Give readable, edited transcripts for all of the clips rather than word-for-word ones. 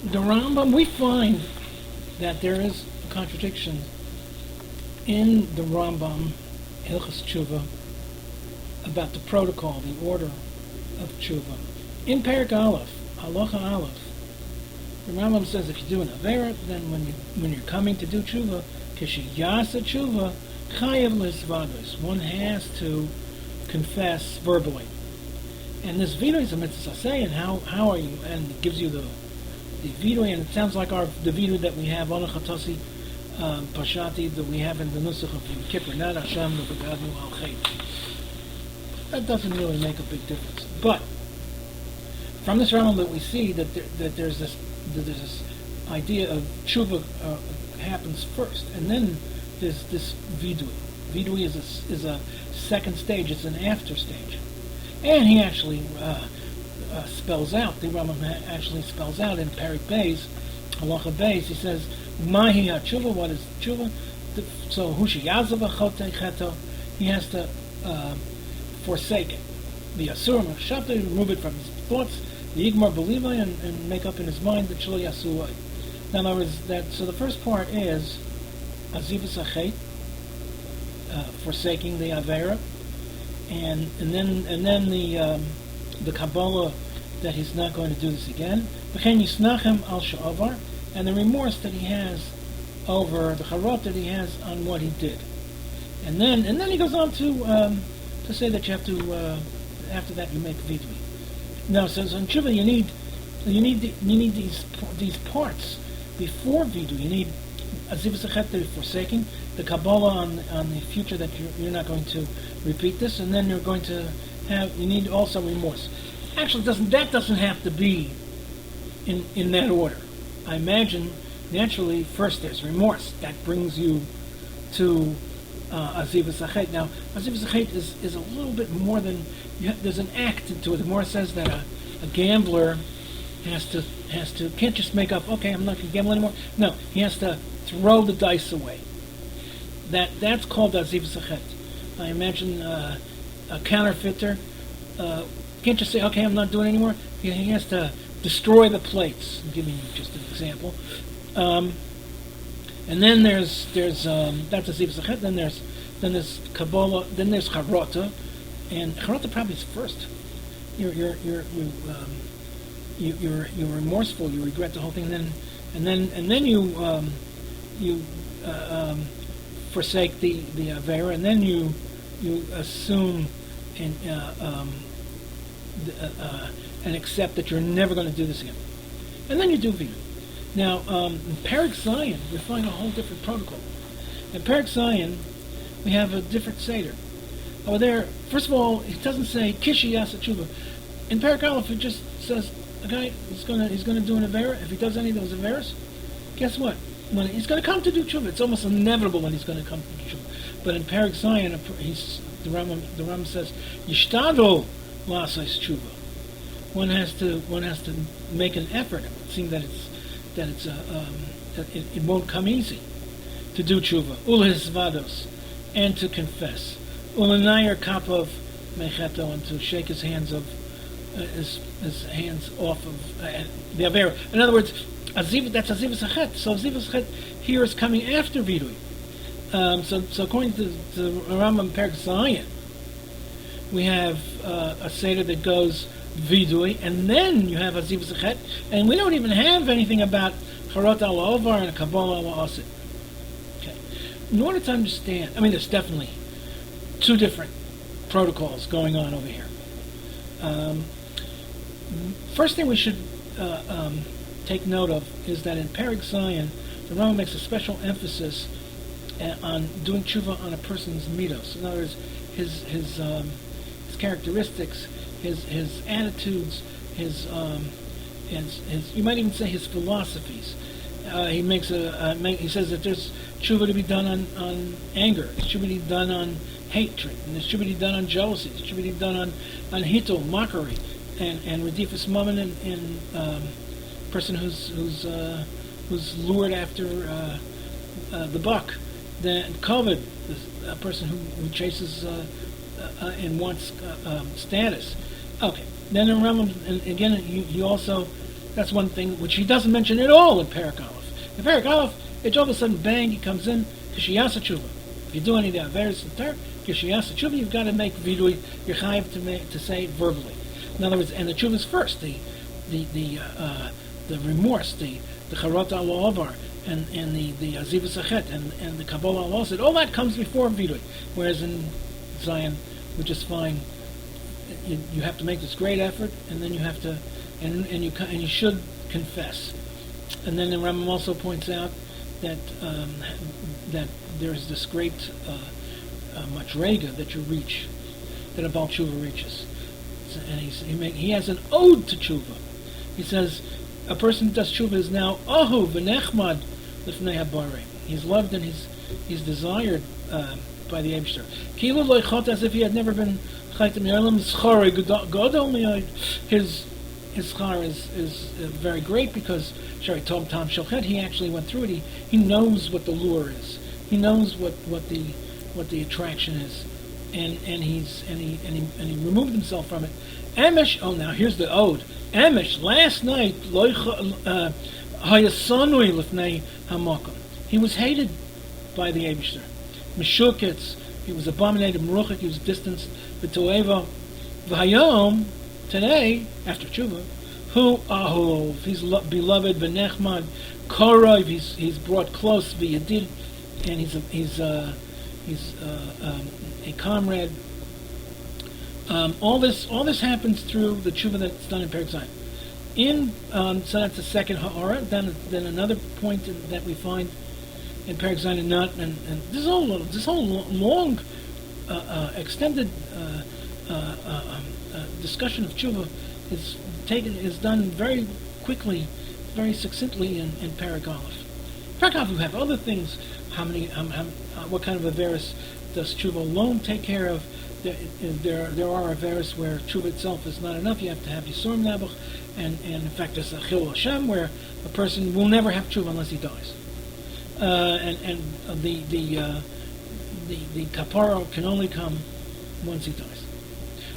The Rambam, we find that there is a contradiction in the Rambam, Hilchos Tshuva, about the protocol, the order of Tshuva. In Perek Aleph, Halacha Aleph, the Rambam says if you do an Avera, then when you're coming to do Tshuva, Kishiyasa Tshuva, Chayev Lisvados, one has to confess verbally. And this Vidui is a mitzvah say, and how are you? And it gives you the Vidui, and it sounds like the Vidui that we have on a Chatasi Pashati that we have in the Nusach of Yom Kippur, not Hashem L'Begadnu Al Chet. That doesn't really make a big difference. But from this Rambam that we see that there's this idea of Tshuva happens first, and then there's this Vidui. Vidui is a second stage. It's an after stage. And he actually spells out, the Rambam actually spells out in Perek Beis, Halacha Beis, he says, Mahi HaTshuva, what is Tshuva? So, Hushi Yazav Achote Cheto, he has to forsake it. The Asur Machshavta, remove it from his thoughts, the Igmar Belivai, and make up in his mind the Shlo Yasuai. In other words, so the first part is Azivas Achet, forsaking the Avera, and then the Kabbalah that he's not going to do this again. V'chein yisnachem al she'avar, and the remorse that he has over the charot that he has on what he did. And then he goes on to say that you have to after that you make vidui. Now, so in tshuva you need these parts before vidui. You need azivas achet, the forsaking, the Kabbalah on the future that you're not going to repeat this, and then you're going to you need also remorse. Actually, that doesn't have to be in that order. I imagine naturally first there's remorse. That brings you to azivas achet. Now, azivas achet is a little bit more than there's an act to it. The Gemara says that a gambler has to can't just make up, okay, I'm not going to gamble anymore. No, he has to throw the dice away. That's called azivas achet. I imagine a counterfeiter can't just say, okay, I'm not doing it anymore. He has to destroy the plates. I'm giving you just an example. And then there's that's azivas achet. Then there's Kabbalah. Then there's charota, and charota probably is first. You're remorseful. You regret the whole thing. And then you forsake the avera, and then you assume and accept that you're never going to do this again, and then you do vidui. Now, in Perek Zion, we find a whole different protocol. In Perek Zion, we have a different seder. Over there, first of all, it doesn't say Kishi Yasa Tshuva. In Perek Aleph, it just says a guy he's going to do an avera. If he does any of those averas, guess what? When he's going to come to do tshuva, it's almost inevitable when he's going to come to do tshuva. But in Perek Zion, the Rambam says Yishtadol La'asais Tshuva. One has to make an effort. It seems that it won't come easy to do tshuva. Ul'hisvados, and to confess. U'lenayir kapov mecheto, and to shake his hands off of the avera. In other words, that's azivas achet. So azivas achet here is coming after vidui. So according to Rambam Perek Zion, we have a seder that goes vidui, and then you have azivas achet, and we don't even have anything about charot al ovar and Kabbalah al asid. Okay. In order to understand, I mean, there's definitely two different protocols going on over here. First thing we should take note of is that in Perek Zion, the Rambam makes a special emphasis on doing tshuva on a person's midos. In other words, his characteristics, his attitudes, his you might even say his philosophies. He says that there's tshuva to be done on anger. It should be done on hatred, and it should be done on jealousy. It should be done on hittul, mockery, and redifus mammon, and person who's lured after the buck. Then kovid, a person who chases and wants status. Okay. Then in Rambam, and again, he also That's one thing which he doesn't mention at all in Perek Aleph. In Perek Aleph, it's all of a sudden, bang, he comes in, Kishiyasa Tshuva. If you do any of the Averis in Torah, Kishiyasa Tshuva, you've got to make vidui, you're chayiv to say it verbally. In other words, and the Tshuva is first, the remorse, the Charot al Ovar, and the Azivas Achet, and the Kabbalah al Osid, all that comes before vidui. Whereas in Zion, we just find you have to make this great effort, and then you have to, and you should confess. And then the Rambam also points out that there's this great madrega that you reach, that a Baal Tshuva reaches, and he has an ode to Tshuva. He says a person who does Tshuva is now Ahu v'nechmad l'fnei habarei. He's loved and he's desired by the Eibshter. Kilu lo yichot, as if he had never been chaytim yolam schare gadol miyod. His schar is very great because Shari Tom Shochet, he actually went through it. He knows what the lure is. He knows what the attraction is, and he removed himself from it. Amish. Oh, now here's the ode. Amish. Last night, hayasanui lifnei hamakom. He was hated by the Eibishter. Meshuketz. He was abominated. Meruchik. He was distanced. V'toeva. V'hayom. Today, after Tshuva, Hu Ahov, he's beloved, V'nechmad, Korov, he's brought close, V'yadid, and he's a comrade. All this happens through the Tshuva that's done in Perek Zayin. So that's the second Ha'ara. Then another point that we find in Perek Zayin, and this whole long, extended discussion of Tshuva is done very quickly, very succinctly in Perek Aleph. Perek Aleph, we have other things. What kind of Averis does Tshuva alone take care of? There are Averis where Tshuva itself is not enough. You have to have Yisurim Nabuch, and in fact there's a Chil Hashem where a person will never have Tshuva unless he dies. And the kapara can only come once he dies.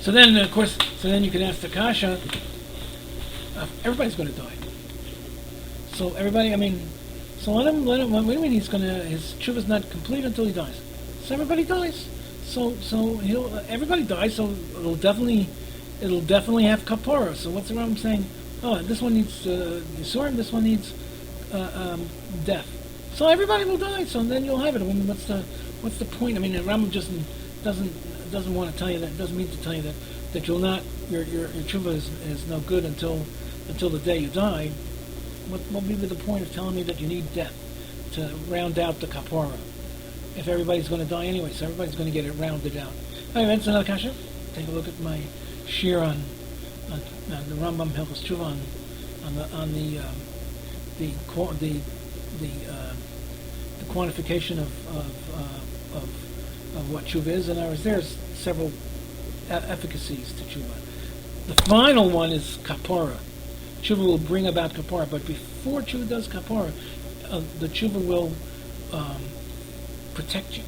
So then, of course, you can ask the kasha. Everybody's going to die. So everybody, so let him. What do you mean his tshuva is not complete until he dies? So everybody dies. So everybody dies. So it'll definitely have kapara. So what's the Rambam saying? Oh, this one needs yisurim. This one needs death. So everybody will die. So then you'll have it. What's the point? The Rambam just doesn't want to tell you that. Doesn't mean to tell you that you'll not your tshuva is no good until the day you die. What would be the point of telling me that you need death to round out the kapara if everybody's going to die anyway? So everybody's going to get it rounded out. Anyway, that's another kasha. Take a look at my shir on the Rambam Hilchos Tshuva on the quantification of what tshuva is, and there's several efficacies to tshuva. The final one is kapara. Tshuva will bring about kapara, but before tshuva does kapara, the tshuva will protect you,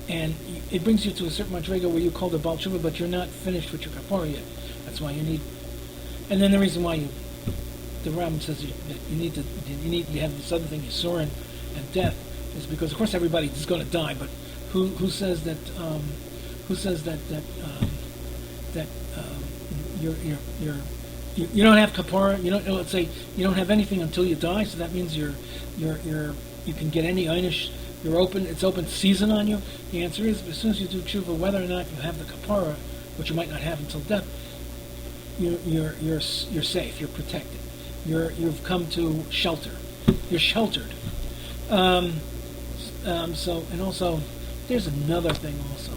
and it brings you to a certain madrega where you call the Baal Tshuva, but you're not finished with your kapara yet. That's why you need. And then the reason why the Rambam says that you have this other thing, Yisurin and death, is because of course everybody is going to die, but who says that you don't have kapara? Let's say you don't have anything until you die, so that means you can get any einish. You're open. It's open season on you. The answer is, as soon as you do tshuva, whether or not you have the kapara, which you might not have until death, you're safe. You're protected. You've come to shelter. You're sheltered. So, and also, there's another thing also.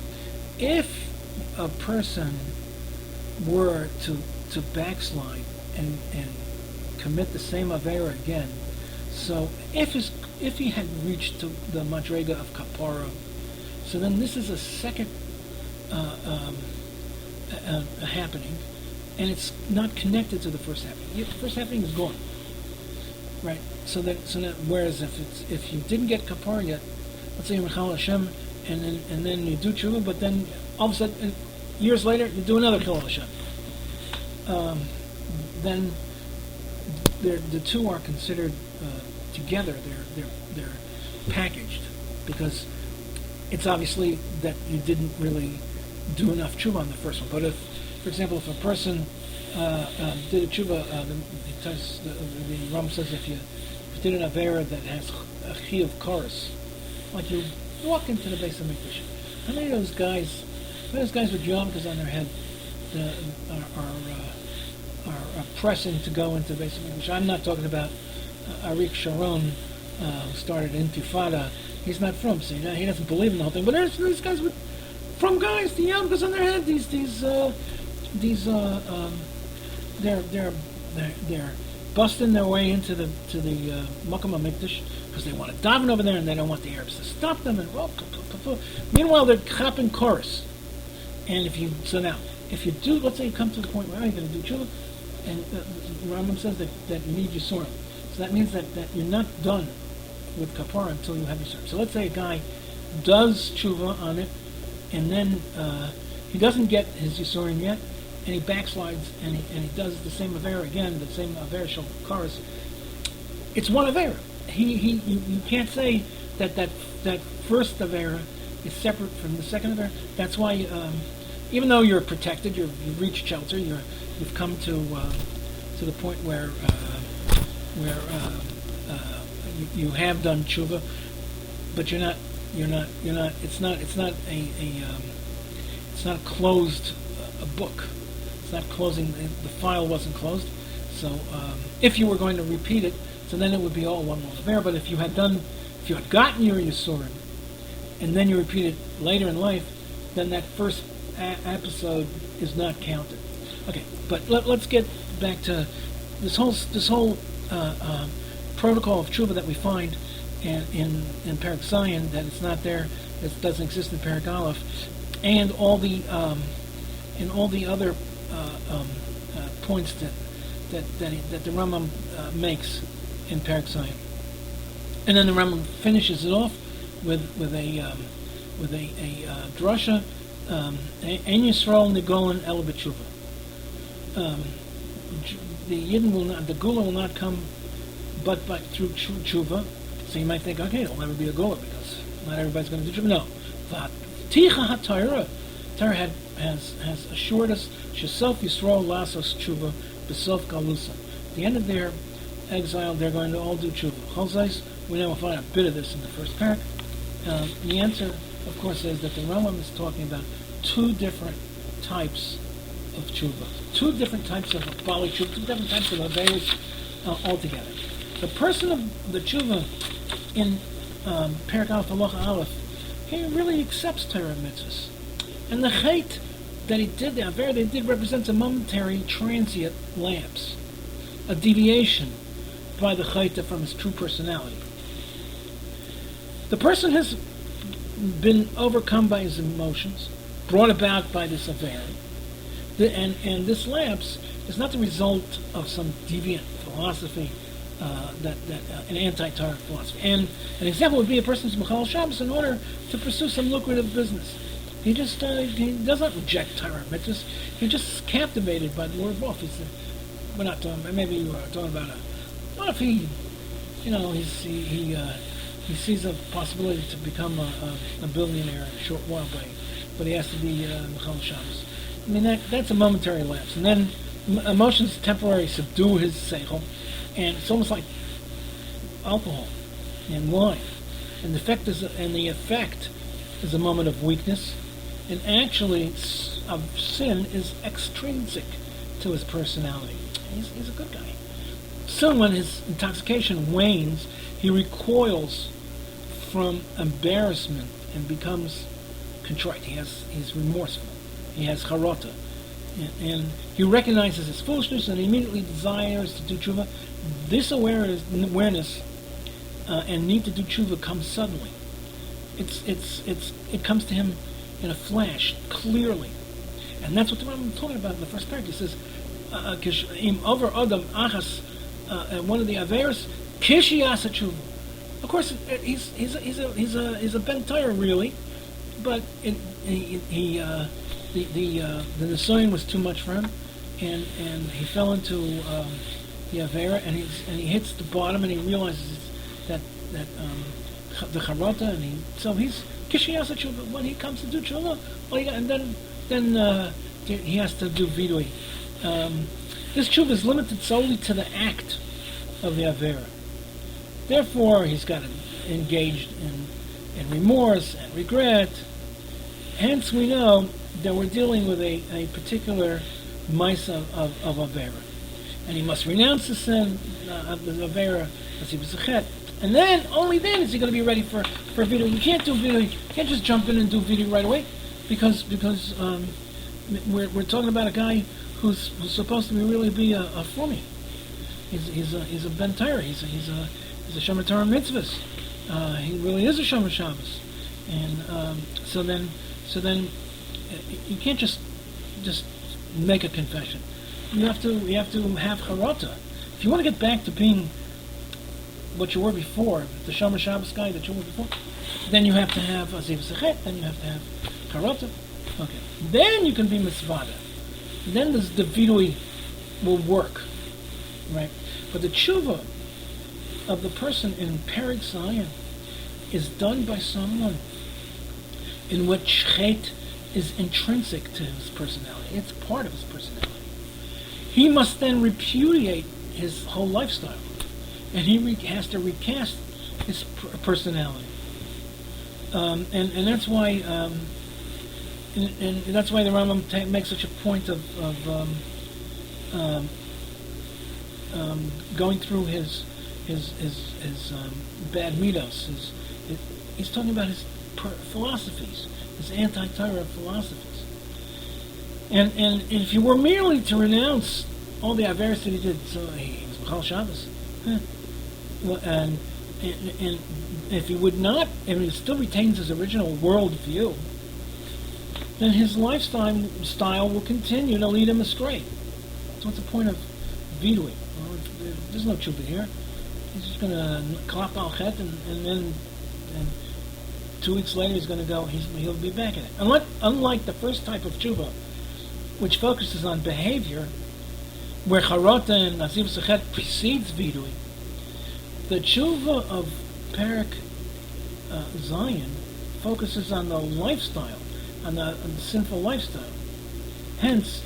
If a person were to backslide and commit the same avera again, so if he had reached to the madrega of kapara, so then this is a second happening, and it's not connected to the first happening. The first happening is gone, right? So that whereas if you didn't get kapara yet, let's say you're Mechal Hashem, and then you do tshuva, but then all of a sudden, years later, you do another Chil Hashem. Then the two are considered together. They're packaged because it's obviously that you didn't really do enough tshuva on the first one. But if, for example, if a person did a tshuva, the Ram says if you did an avera that has a chi of chorus, like you walk into the base of Mikdash, how many of those guys with yarmulkes on their head are pressing to go into the base of Mikdash? I'm not talking about Arik Sharon, who started Intifada. He's not from, see, he doesn't believe in the whole thing. But there's these guys the yarmulkes on their head. They're busting their way into the Makam HaMikdash because they want to daven over there and they don't want the Arabs to stop them. And meanwhile, they're chapping chorus. And if you do, let's say you come to the point where you're going to do tshuva, and Rambam says that you need your Yisurim. So that means that you're not done with kapara until you have your Yisurim. So let's say a guy does tshuva on it, and then he doesn't get his Yisurim yet, and he backslides, and he does the same avera again, the same avera shel chorus. It's one avera. You can't say that first avera is separate from the second avera. That's why, even though you're protected, you've reached shelter, you've come to the point where you have done tshuva, but you're not. It's not a closed book. It's not closing. The file wasn't closed. So if you were going to repeat it, so then it would be all one avera. But if you had gotten your Yisurim, and then you repeat it later in life, then that first episode is not counted. Okay, but let's get back to this whole protocol of tshuva that we find in Perek Zion, that it's not there, it doesn't exist in Perek Aleph, and all the other points that the Rambam makes in Perek Zion, and then the Rambam finishes it off with a drasha. Ein Yisrael Nigolan El B'Tshuva. The Gula will not come but through tshuva. So you might think, okay, it'll never be a Gula because not everybody's going to do tshuva. No. Ticha HaTorah. Torah has assured us, Shesof Yisrael Lasos Tshuva B'Sof Galusa. At the end of their exile, they're going to all do tshuva. Chalzais, we now will find a bit of this in the first parak. The answer, of course, is that the Rambam is talking about two different types of tshuva, two different types of Baalei Tshuva, two different types of Averis altogether. The person of the tshuva in Perek Aleph Halacha Aleph, he really accepts Torah mitzvahs. And the chait that he did, the Aver that he did, represents a momentary transient lapse, a deviation by the chait from his true personality. The person has been overcome by his emotions, brought about by this Aver, and this lapse is not the result of some deviant philosophy, an anti-Torah philosophy. And an example would be a person's Mechal Shabbos in order to pursue some lucrative business. He just he doesn't reject Torah mitzvahs. He's just captivated by the word of. We're not talking. Maybe you are talking about what if he sees a possibility to become a billionaire in a short while, but he has to be Mechal Shabbos. I mean that's a momentary lapse, and then emotions temporarily subdue his seichel, and it's almost like alcohol and wine, and the effect is a moment of weakness. And actually, sin is extrinsic to his personality. He's a good guy. Soon, when his intoxication wanes, he recoils from embarrassment and becomes contrite. He's remorseful. He has charata. And he recognizes his foolishness and immediately desires to do tshuva. This awareness and need to do tshuva comes suddenly. It comes to him in a flash, clearly. And that's what the Rambam is talking about in the first paragraph. He says, over Adam Achas, one of the Averis, Kishi Asa Tshuva. Of course, he's a Ben Torah, really, but the Nisayon was too much for him, and he fell into the avera, and he hits the bottom, and he realizes that the charata, and so he's kishiyasa tshuva. When he comes to do tshuva, and then he has to do vidui. This tshuva is limited solely to the act of the avera. Therefore, he's got engaged in remorse and regret. Hence, we know that we're dealing with a particular maisa of avera. And he must renounce the sin of the avera as he was a chet. And then, only then is he going to be ready for vidui. You can't do vidui. You can't just jump in and do vidui right away, because we're talking about a guy who's supposed to really be a fumi. He's a ben Torah. He's a shomer Torah mitzvahs. He really is a shomer Shabbos. And so then you can't just make a confession. You have to have charata. If you want to get back to being what you were before, the shomer Shabbos guy that you were before, then you have to have aziv sechet. Then you have to have charata. Okay. Then you can be mitzvada. Then the vidui will work, right? But the tshuva of the person in Perek Zion is done by someone in which chet is intrinsic to his personality. It's part of his personality. He must then repudiate his whole lifestyle, and he has to recast his personality. And that's why and that's why the Rambam makes such a point of going through his bad midos. He's talking about his philosophies, his anti-Torah philosophies. And if you were merely to renounce all the averos that he did, so he was B'chal Shabbos, and if he would not, if he still retains his original world view, then his lifestyle will continue to lead him astray. So what's the point of vidui? Well, there's no tshuva here. He's just going to klap al chet, and then 2 weeks later he's going to go. He'll be back in it. Unlike the first type of tshuva, which focuses on behavior, where charata and aziv sechet precedes vidui, the tshuva of Perek Zion focuses on the lifestyle, on the sinful lifestyle. Hence,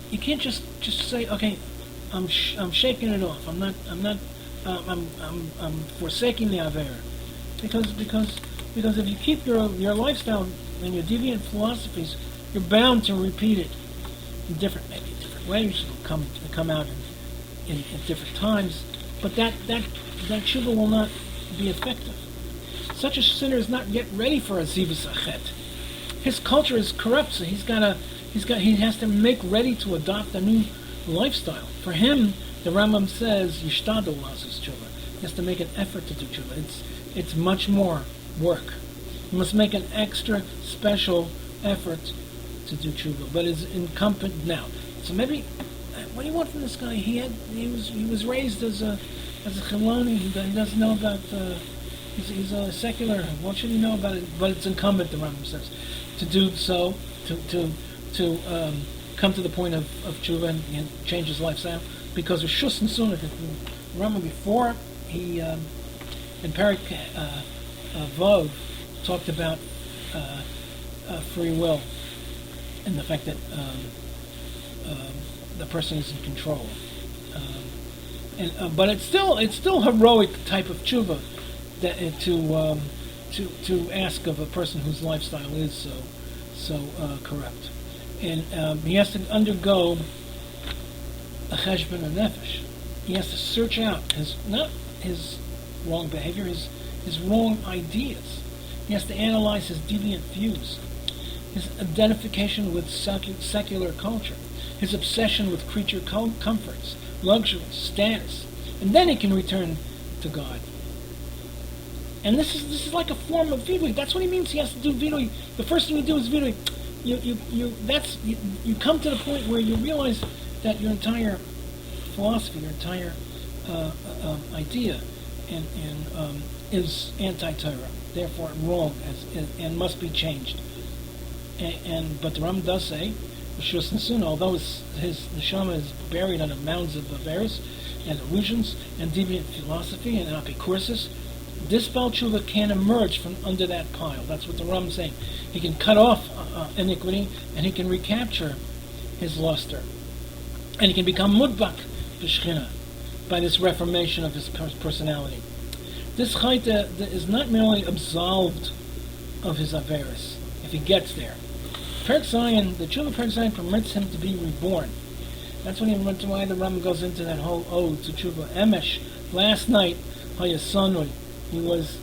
you can't just say, okay, I'm shaking it off. I'm forsaking the avera, because if you keep your lifestyle and your deviant philosophies, you're bound to repeat it in different ways. It'll come out in different times, but that tshuva will not be effective. Such a sinner is not yet ready for a zivus achet. His culture is corrupt, so he has to make ready to adopt a new lifestyle. For him, the Rambam says yishtadol lasos tshuva. He has to make an effort to do tshuva. It's much more work. He must make an extra special effort to do tshuva, but is incumbent now. So maybe, what do you want from this guy? He was raised as a chiloni. He doesn't know about. He's a secular. What should he know about it? But it's incumbent, the Rambam says, to do so, to come to the point of tshuva and change his lifestyle, because Rishus and Sunnah, the Rambam before he in Perek Vov talked about free will and the fact that the person is in control. But it's still heroic type of tshuva that to ask of a person whose lifestyle is so corrupt, and he has to undergo a cheshbon nefesh. He has to search out not his wrong behavior, his wrong ideas. He has to analyze his deviant views, his identification with secular culture, his obsession with creature comforts, luxury, status, and then he can return to God. And this is like a form of vidui. That's what he means. He has to do vidui. The first thing you do is vidui. You come to the point where you realize that your entire philosophy, your entire idea, is anti-Torah, therefore wrong, and must be changed. But the Rambam does say Rishus Nesuna, although his neshama is buried under mounds of Averis and illusions and deviant philosophy and apicursis, this Baalei Tshuva can emerge from under that pile. That's what the Ram is saying. He can cut off iniquity and he can recapture his luster. And he can become mudbak b'shchina by this reformation of his personality. This chayta is not merely absolved of his Averis, if he gets there. Perek Zion, the Tshuva Perek Zion permits him to be reborn. That's why the Ram goes into that whole ode to Tshuva. Emesh, last night, Hayasanui, he was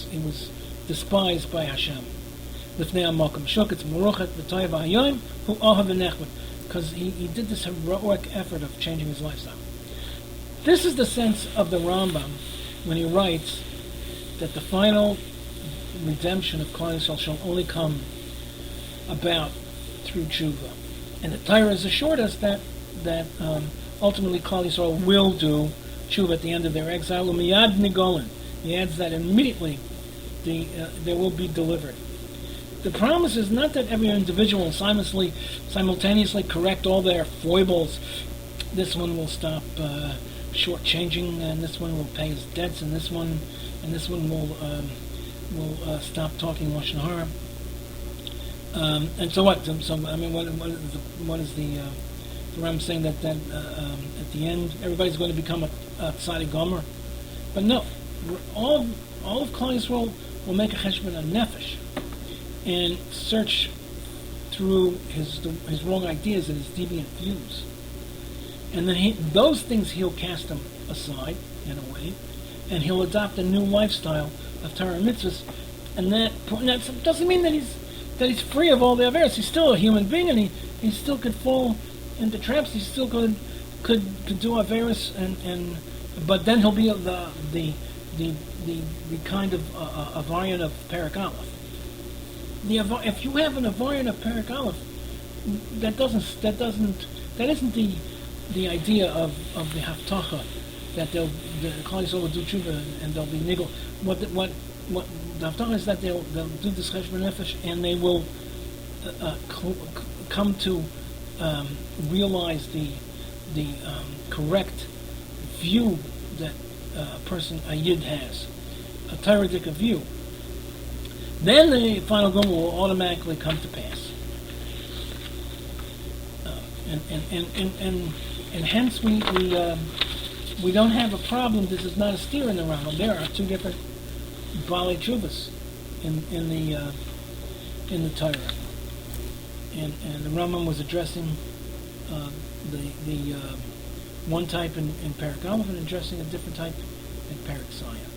he was despised by Hashem. Lifnei Amalkim Shuketz Meruchet V'Toyev Hayoim Hu Ohav V'Nechbet, because he did this heroic effort of changing his lifestyle. This is the sense of the Rambam when he writes that the final redemption of Klal Yisrael shall only come about through tshuva. And the Torah has assured us that ultimately Klal Yisrael will do tshuva at the end of their exile. Umiyad nigolin. He adds that immediately they will be delivered. The promise is not that every individual will simultaneously correct all their foibles. This one will stop shortchanging, and this one will pay his debts, and this one will stop talking lashon hara. And so what? So I mean, what is the Ram saying that at the end everybody's going to become a tzaddik gomer? But no, all of Klal Yisrael will make a cheshbon on nefesh and search through his wrong ideas and his deviant views, and then those things he'll cast them aside in a way, and he'll adopt a new lifestyle of Torah and mitzvahs, and that doesn't mean that he's free of all the averos. He's still a human being, and he still could fall into traps. He still could do averos, but then he'll be the kind of avarian of Perek Aleph. If you have an avarian of Perek Aleph, that isn't the idea of the haftacha that the Klal Yisrael will do tshuva and they'll be nigel. What the haftacha is that they'll do this cheshbon nefesh and they will come to realize the correct view that a person, a yid, has, a Toradic view. Then the final goal will automatically come to pass, and hence we don't have a problem. This is not a steer in the Rambam. There are two different Baalei Tshuvas in the Torah, and the Rambam was addressing the one type in Perek Aleph and addressing a different type in Perek Zion.